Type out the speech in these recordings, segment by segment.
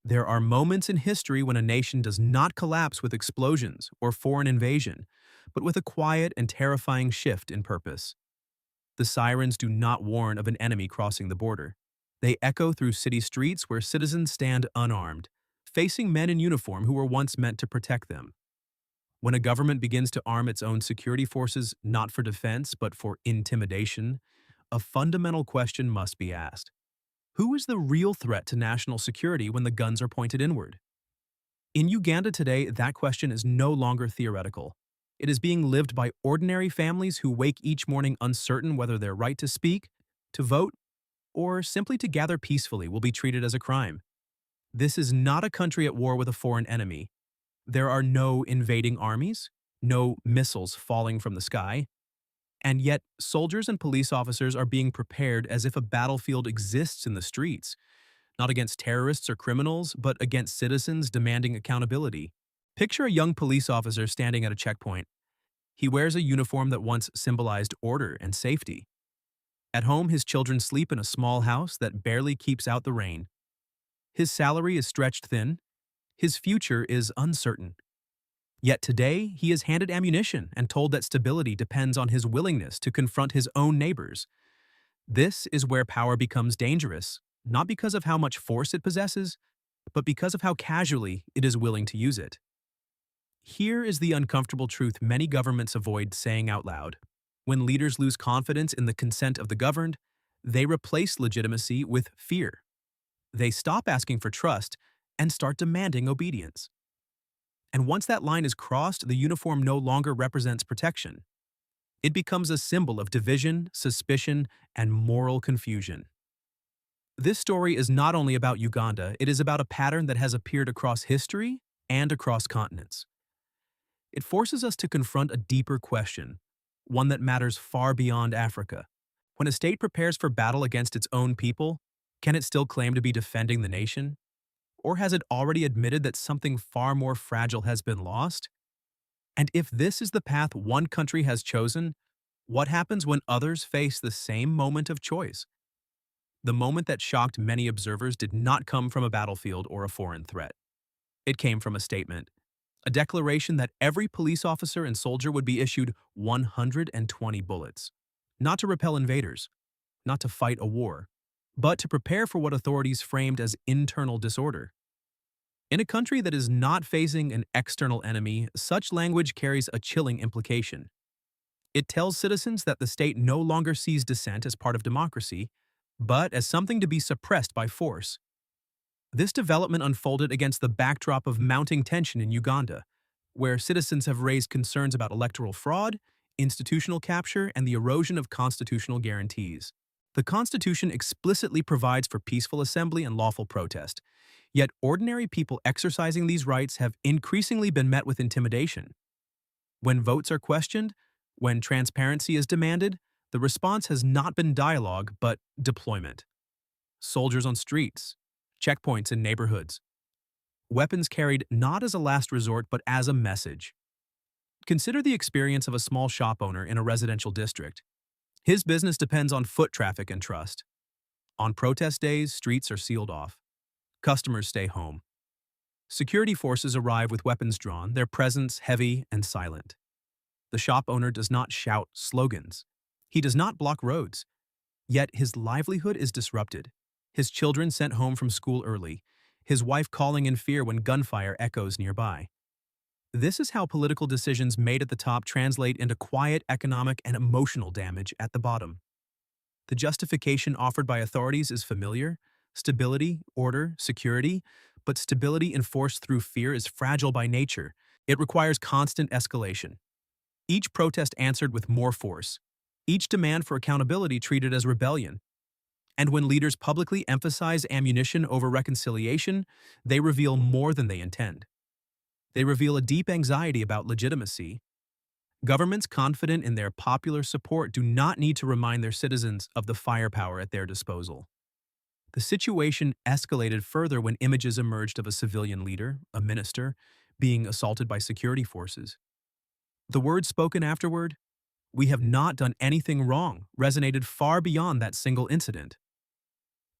There are moments in history when a nation does not collapse with explosions or foreign invasion, but with a quiet and terrifying shift in purpose. The sirens do not warn of an enemy crossing the border. They echo through city streets where citizens stand unarmed, facing men in uniform who were once meant to protect them. When a government begins to arm its own security forces not for defense but for intimidation, a fundamental question must be asked. Who is the real threat to national security when the guns are pointed inward? In Uganda today, that question is no longer theoretical. It is being lived by ordinary families who wake each morning uncertain whether their right to speak, to vote, or simply to gather peacefully will be treated as a crime. This is not a country at war with a foreign enemy. There are no invading armies, no missiles falling from the sky, and yet soldiers and police officers are being prepared as if a battlefield exists in the streets, not against terrorists or criminals, but against citizens demanding accountability. Picture a young police officer standing at a checkpoint. He wears a uniform that once symbolized order and safety. At home, his children sleep in a small house that barely keeps out the rain. His salary is stretched thin. His future is uncertain. Yet today, he is handed ammunition and told that stability depends on his willingness to confront his own neighbors. This is where power becomes dangerous, not because of how much force it possesses, but because of how casually it is willing to use it. Here is the uncomfortable truth many governments avoid saying out loud. When leaders lose confidence in the consent of the governed, they replace legitimacy with fear. They stop asking for trust and start demanding obedience. And once that line is crossed, the uniform no longer represents protection. It becomes a symbol of division, suspicion, and moral confusion. This story is not only about Uganda, it is about a pattern that has appeared across history and across continents. It forces us to confront a deeper question, one that matters far beyond Africa. When a state prepares for battle against its own people, can it still claim to be defending the nation? Or has it already admitted that something far more fragile has been lost? And if this is the path one country has chosen, what happens when others face the same moment of choice? The moment that shocked many observers did not come from a battlefield or a foreign threat. It came from a statement, a declaration that every police officer and soldier would be issued 120 bullets, not to repel invaders, not to fight a war, but to prepare for what authorities framed as internal disorder. In a country that is not facing an external enemy, such language carries a chilling implication. It tells citizens that the state no longer sees dissent as part of democracy, but as something to be suppressed by force. This development unfolded against the backdrop of mounting tension in Uganda, where citizens have raised concerns about electoral fraud, institutional capture, and the erosion of constitutional guarantees. The Constitution explicitly provides for peaceful assembly and lawful protest, yet ordinary people exercising these rights have increasingly been met with intimidation. When votes are questioned, when transparency is demanded, the response has not been dialogue but deployment. Soldiers on streets, checkpoints in neighborhoods. Weapons carried not as a last resort but as a message. Consider the experience of a small shop owner in a residential district. His business depends on foot traffic and trust. On protest days, streets are sealed off. Customers stay home. Security forces arrive with weapons drawn, their presence heavy and silent. The shop owner does not shout slogans. He does not block roads. Yet his livelihood is disrupted. His children sent home from school early. His wife calling in fear when gunfire echoes nearby. This is how political decisions made at the top translate into quiet economic and emotional damage at the bottom. The justification offered by authorities is familiar: stability, order, security, but stability enforced through fear is fragile by nature. It requires constant escalation. Each protest answered with more force. Each demand for accountability treated as rebellion. And when leaders publicly emphasize ammunition over reconciliation, they reveal more than they intend. They reveal a deep anxiety about legitimacy. Governments confident in their popular support do not need to remind their citizens of the firepower at their disposal. The situation escalated further when images emerged of a civilian leader, a minister, being assaulted by security forces. The words spoken afterward, "We have not done anything wrong," resonated far beyond that single incident.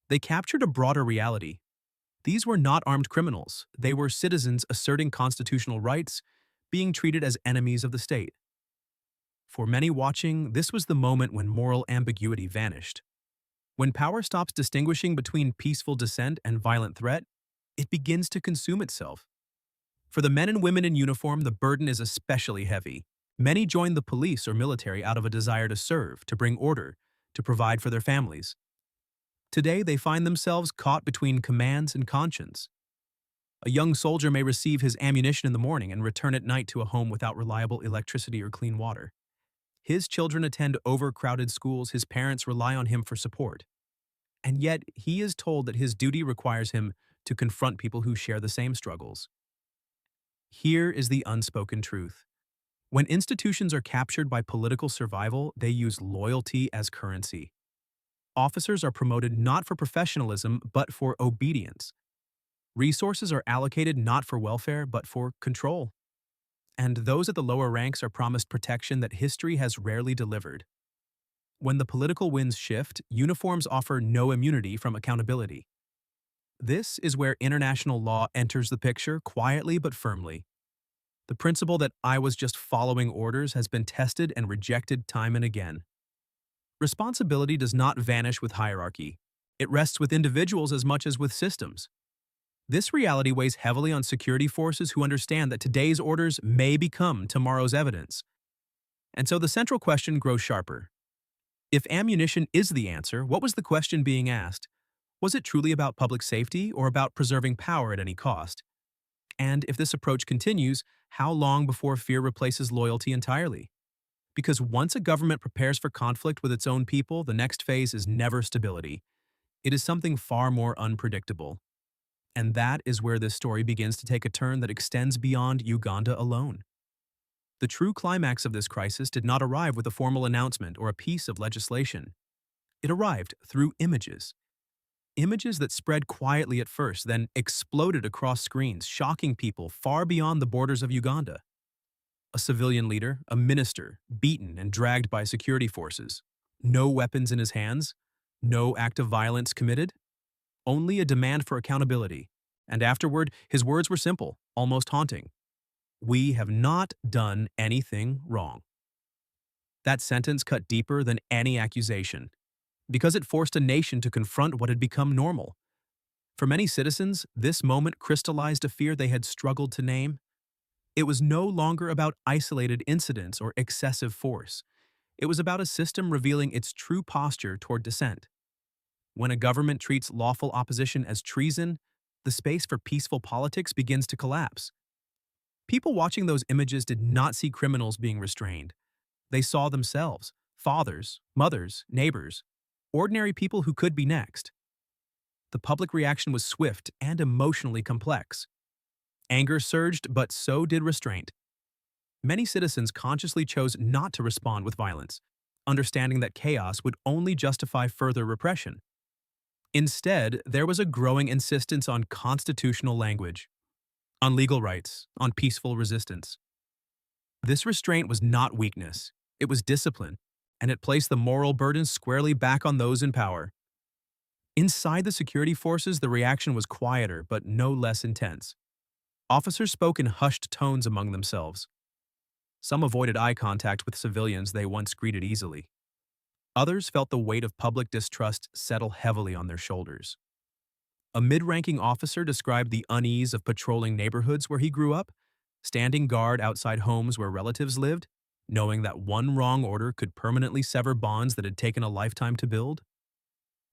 They captured a broader reality. These were not armed criminals. They were citizens asserting constitutional rights, being treated as enemies of the state. For many watching, this was the moment when moral ambiguity vanished. When power stops distinguishing between peaceful dissent and violent threat, it begins to consume itself. For the men and women in uniform, the burden is especially heavy. Many join the police or military out of a desire to serve, to bring order, to provide for their families. Today, they find themselves caught between commands and conscience. A young soldier may receive his ammunition in the morning and return at night to a home without reliable electricity or clean water. His children attend overcrowded schools, his parents rely on him for support. And yet, he is told that his duty requires him to confront people who share the same struggles. Here is the unspoken truth. When institutions are captured by political survival, they use loyalty as currency. Officers are promoted not for professionalism, but for obedience. Resources are allocated not for welfare, but for control. And those at the lower ranks are promised protection that history has rarely delivered. When the political winds shift, uniforms offer no immunity from accountability. This is where international law enters the picture quietly but firmly. The principle that I was just following orders has been tested and rejected time and again. Responsibility does not vanish with hierarchy. It rests with individuals as much as with systems. This reality weighs heavily on security forces who understand that today's orders may become tomorrow's evidence. And so the central question grows sharper. If ammunition is the answer, what was the question being asked? Was it truly about public safety or about preserving power at any cost? And if this approach continues, how long before fear replaces loyalty entirely? Because once a government prepares for conflict with its own people, the next phase is never stability. It is something far more unpredictable. And that is where this story begins to take a turn that extends beyond Uganda alone. The true climax of this crisis did not arrive with a formal announcement or a piece of legislation. It arrived through images. Images that spread quietly at first, then exploded across screens, shocking people far beyond the borders of Uganda. A civilian leader, a minister, beaten and dragged by security forces. No weapons in his hands, no act of violence committed, only a demand for accountability. And afterward, his words were simple, almost haunting. We have not done anything wrong. That sentence cut deeper than any accusation, because it forced a nation to confront what had become normal. For many citizens, this moment crystallized a fear they had struggled to name. It was no longer about isolated incidents or excessive force. It was about a system revealing its true posture toward dissent. When a government treats lawful opposition as treason, the space for peaceful politics begins to collapse. People watching those images did not see criminals being restrained. They saw themselves, fathers, mothers, neighbors, ordinary people who could be next. The public reaction was swift and emotionally complex. Anger surged, but so did restraint. Many citizens consciously chose not to respond with violence, understanding that chaos would only justify further repression. Instead, there was a growing insistence on constitutional language, on legal rights, on peaceful resistance. This restraint was not weakness, it was discipline, and it placed the moral burden squarely back on those in power. Inside the security forces, the reaction was quieter but no less intense. Officers spoke in hushed tones among themselves. Some avoided eye contact with civilians they once greeted easily. Others felt the weight of public distrust settle heavily on their shoulders. A mid-ranking officer described the unease of patrolling neighborhoods where he grew up, standing guard outside homes where relatives lived, knowing that one wrong order could permanently sever bonds that had taken a lifetime to build.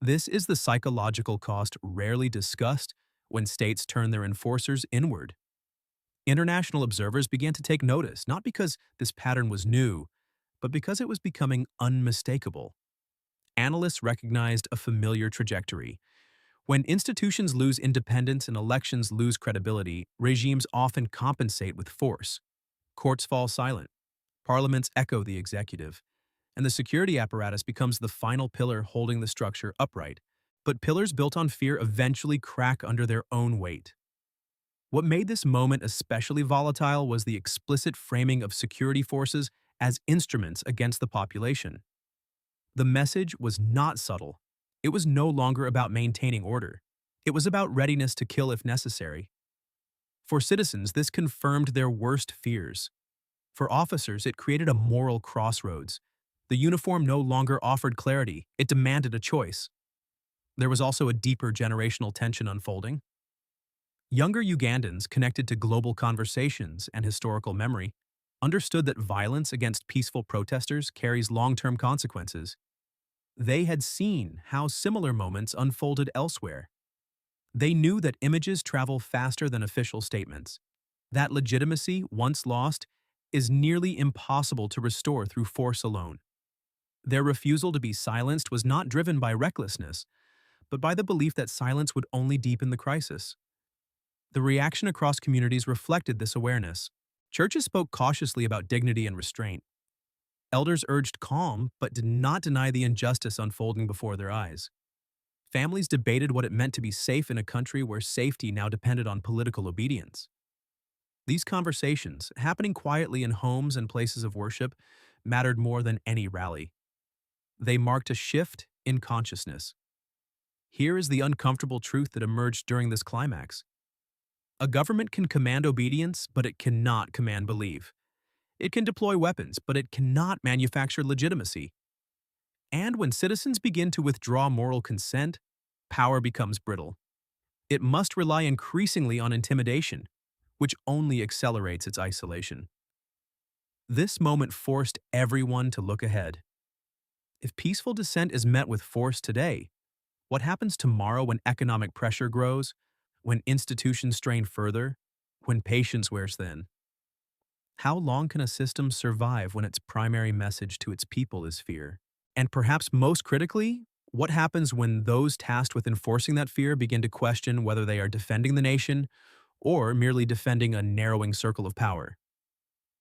This is the psychological cost rarely discussed when states turn their enforcers inward. International observers began to take notice, not because this pattern was new, but because it was becoming unmistakable. Analysts recognized a familiar trajectory. When institutions lose independence and elections lose credibility, regimes often compensate with force. Courts fall silent, parliaments echo the executive, and the security apparatus becomes the final pillar holding the structure upright. But pillars built on fear eventually crack under their own weight. What made this moment especially volatile was the explicit framing of security forces as instruments against the population. The message was not subtle. It was no longer about maintaining order. It was about readiness to kill if necessary. For citizens, this confirmed their worst fears. For officers, it created a moral crossroads. The uniform no longer offered clarity, it demanded a choice. There was also a deeper generational tension unfolding. Younger Ugandans, connected to global conversations and historical memory, understood that violence against peaceful protesters carries long-term consequences. They had seen how similar moments unfolded elsewhere. They knew that images travel faster than official statements. That legitimacy, once lost, is nearly impossible to restore through force alone. Their refusal to be silenced was not driven by recklessness, but by the belief that silence would only deepen the crisis. The reaction across communities reflected this awareness. Churches spoke cautiously about dignity and restraint. Elders urged calm, but did not deny the injustice unfolding before their eyes. Families debated what it meant to be safe in a country where safety now depended on political obedience. These conversations, happening quietly in homes and places of worship, mattered more than any rally. They marked a shift in consciousness. Here is the uncomfortable truth that emerged during this climax. A government can command obedience, but it cannot command belief. It can deploy weapons, but it cannot manufacture legitimacy. And when citizens begin to withdraw moral consent, power becomes brittle. It must rely increasingly on intimidation, which only accelerates its isolation. This moment forced everyone to look ahead. If peaceful dissent is met with force today, what happens tomorrow when economic pressure grows, when institutions strain further, when patience wears thin? How long can a system survive when its primary message to its people is fear? And perhaps most critically, what happens when those tasked with enforcing that fear begin to question whether they are defending the nation or merely defending a narrowing circle of power?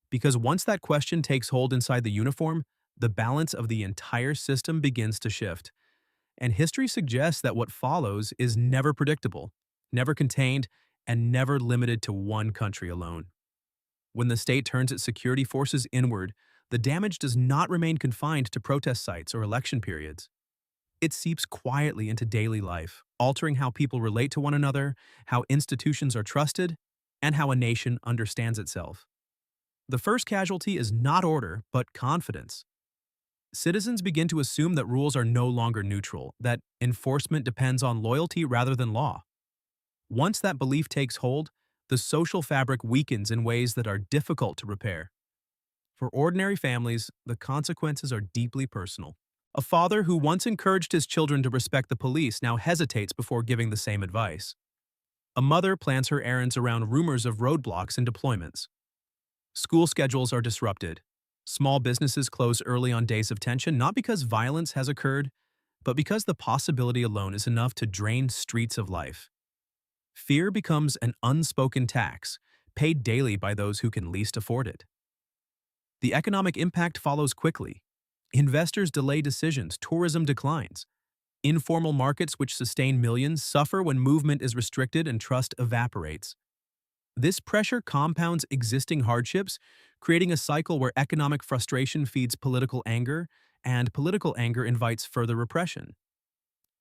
Because once that question takes hold inside the uniform, the balance of the entire system begins to shift. And history suggests that what follows is never predictable, never contained, and never limited to one country alone. When the state turns its security forces inward, the damage does not remain confined to protest sites or election periods. It seeps quietly into daily life, altering how people relate to one another, how institutions are trusted, and how a nation understands itself. The first casualty is not order, but confidence. Citizens begin to assume that rules are no longer neutral, that enforcement depends on loyalty rather than law. Once that belief takes hold, the social fabric weakens in ways that are difficult to repair. For ordinary families, the consequences are deeply personal. A father who once encouraged his children to respect the police now hesitates before giving the same advice. A mother plans her errands around rumors of roadblocks and deployments. School schedules are disrupted. Small businesses close early on days of tension, not because violence has occurred, but because the possibility alone is enough to drain streets of life. Fear becomes an unspoken tax, paid daily by those who can least afford it. The economic impact follows quickly. Investors delay decisions, tourism declines. Informal markets which sustain millions suffer when movement is restricted and trust evaporates. This pressure compounds existing hardships, creating a cycle where economic frustration feeds political anger, and political anger invites further repression.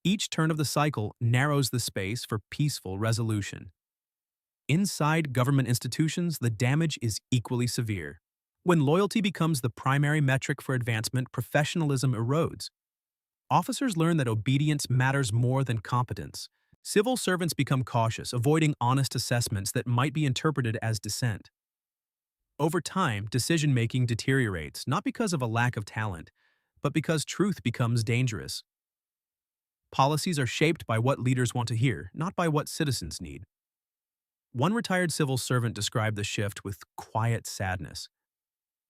Each turn of the cycle narrows the space for peaceful resolution. Inside government institutions, the damage is equally severe. When loyalty becomes the primary metric for advancement, professionalism erodes. Officers learn that obedience matters more than competence. Civil servants become cautious, avoiding honest assessments that might be interpreted as dissent. Over time, decision-making deteriorates, not because of a lack of talent, but because truth becomes dangerous. Policies are shaped by what leaders want to hear, not by what citizens need. One retired civil servant described the shift with quiet sadness.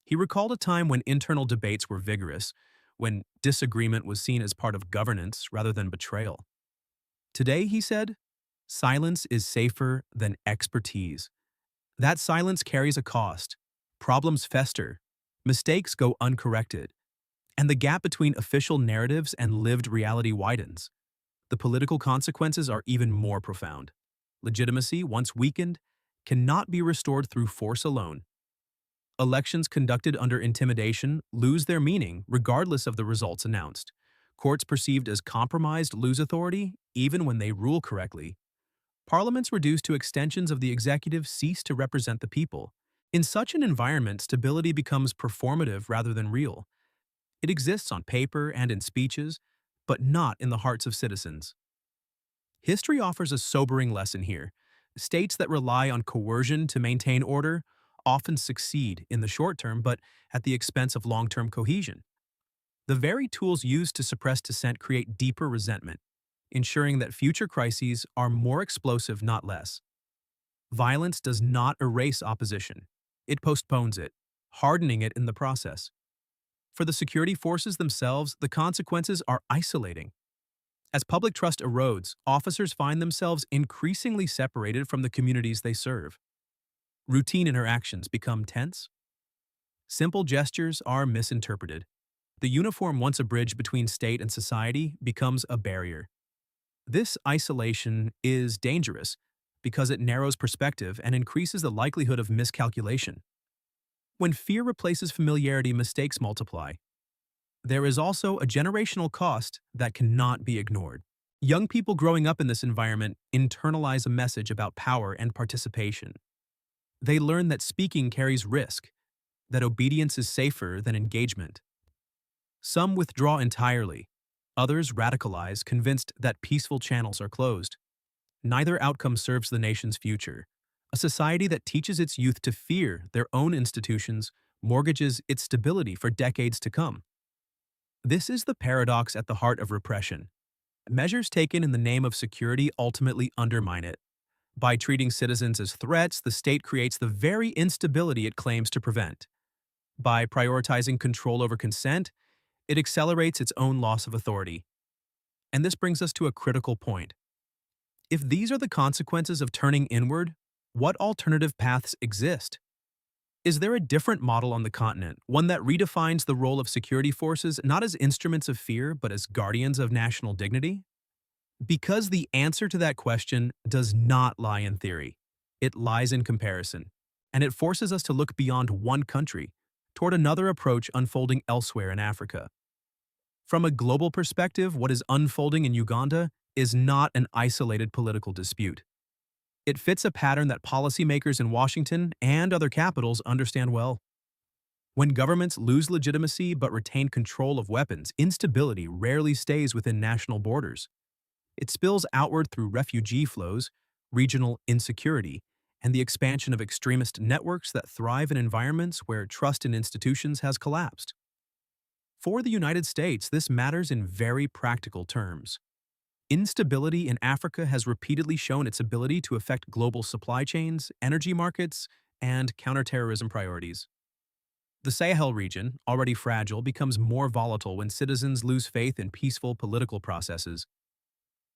He recalled a time when internal debates were vigorous, when disagreement was seen as part of governance rather than betrayal. Today, he said, silence is safer than expertise. That silence carries a cost. Problems fester, mistakes go uncorrected, and the gap between official narratives and lived reality widens. The political consequences are even more profound. Legitimacy, once weakened, cannot be restored through force alone. Elections conducted under intimidation lose their meaning regardless of the results announced. Courts perceived as compromised lose authority even when they rule correctly. Parliaments reduced to extensions of the executive cease to represent the people. In such an environment, stability becomes performative rather than real. It exists on paper and in speeches, but not in the hearts of citizens. History offers a sobering lesson here. States that rely on coercion to maintain order often succeed in the short term, but at the expense of long-term cohesion. The very tools used to suppress dissent create deeper resentment, ensuring that future crises are more explosive, not less. Violence does not erase opposition. It postpones it, hardening it in the process. For the security forces themselves, the consequences are isolating. As public trust erodes, officers find themselves increasingly separated from the communities they serve. Routine interactions become tense. Simple gestures are misinterpreted. The uniform, once a bridge between state and society, becomes a barrier. This isolation is dangerous because it narrows perspective and increases the likelihood of miscalculation. When fear replaces familiarity, mistakes multiply. There is also a generational cost that cannot be ignored. Young people growing up in this environment internalize a message about power and participation. They learn that speaking carries risk, that obedience is safer than engagement. Some withdraw entirely. Others radicalize, convinced that peaceful channels are closed. Neither outcome serves the nation's future. A society that teaches its youth to fear their own institutions mortgages its stability for decades to come. This is the paradox at the heart of repression. Measures taken in the name of security ultimately undermine it. By treating citizens as threats, the state creates the very instability it claims to prevent. By prioritizing control over consent, it accelerates its own loss of authority. And this brings us to a critical point. If these are the consequences of turning inward, what alternative paths exist? Is there a different model on the continent, one that redefines the role of security forces not as instruments of fear, but as guardians of national dignity? Because the answer to that question does not lie in theory. It lies in comparison, and it forces us to look beyond one country toward another approach unfolding elsewhere in Africa. From a global perspective, what is unfolding in Uganda is not an isolated political dispute. It fits a pattern that policymakers in Washington and other capitals understand well. When governments lose legitimacy but retain control of weapons, instability rarely stays within national borders. It spills outward through refugee flows, regional insecurity, and the expansion of extremist networks that thrive in environments where trust in institutions has collapsed. For the United States, this matters in very practical terms. Instability in Africa has repeatedly shown its ability to affect global supply chains, energy markets, and counterterrorism priorities. The Sahel region, already fragile, becomes more volatile when citizens lose faith in peaceful political processes.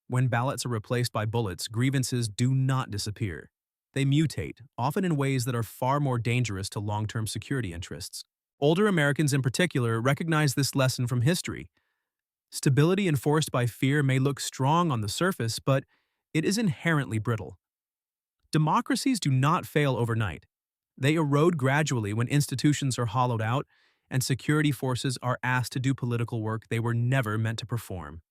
When ballots are replaced by bullets, grievances do not disappear. They mutate, often in ways that are far more dangerous to long-term security interests. Older Americans in particular recognize this lesson from history. Stability enforced by fear may look strong on the surface, but it is inherently brittle. Democracies do not fail overnight. They erode gradually when institutions are hollowed out and security forces are asked to do political work they were never meant to perform.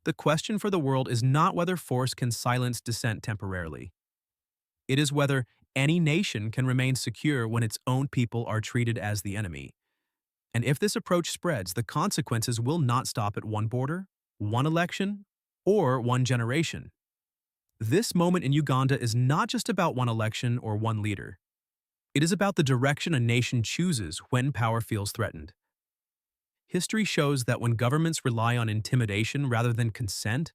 The question for the world is not whether force can silence dissent temporarily. It is whether any nation can remain secure when its own people are treated as the enemy. And if this approach spreads, the consequences will not stop at one border, one election, or one generation. This moment in Uganda is not just about one election or one leader. It is about the direction a nation chooses when power feels threatened. History shows that when governments rely on intimidation rather than consent,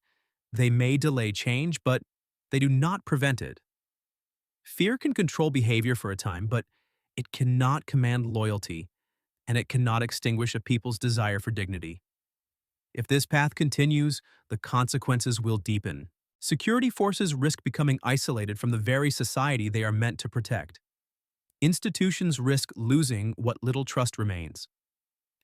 they may delay change, but they do not prevent it. Fear can control behavior for a time, but it cannot command loyalty, and it cannot extinguish a people's desire for dignity. If this path continues, the consequences will deepen. Security forces risk becoming isolated from the very society they are meant to protect. Institutions risk losing what little trust remains.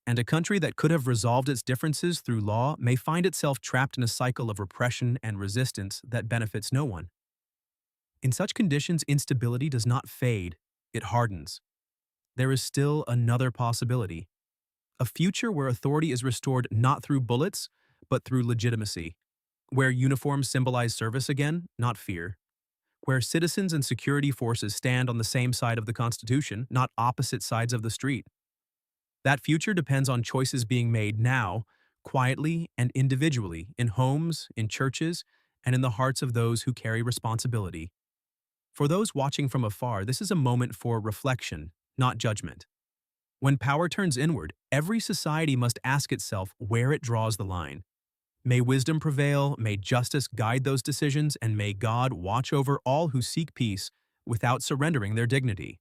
And a country that could have resolved its differences through law may find itself trapped in a cycle of repression and resistance that benefits no one. In such conditions, instability does not fade, it hardens. There is still another possibility. A future where authority is restored not through bullets, but through legitimacy. where uniforms symbolize service again, not fear, where citizens and security forces stand on the same side of the Constitution, not opposite sides of the street. That future depends on choices being made now, quietly and individually, in homes, in churches, and in the hearts of those who carry responsibility. For those watching from afar, this is a moment for reflection, not judgment. When power turns inward, every society must ask itself where it draws the line. May wisdom prevail, may justice guide those decisions, and may God watch over all who seek peace without surrendering their dignity.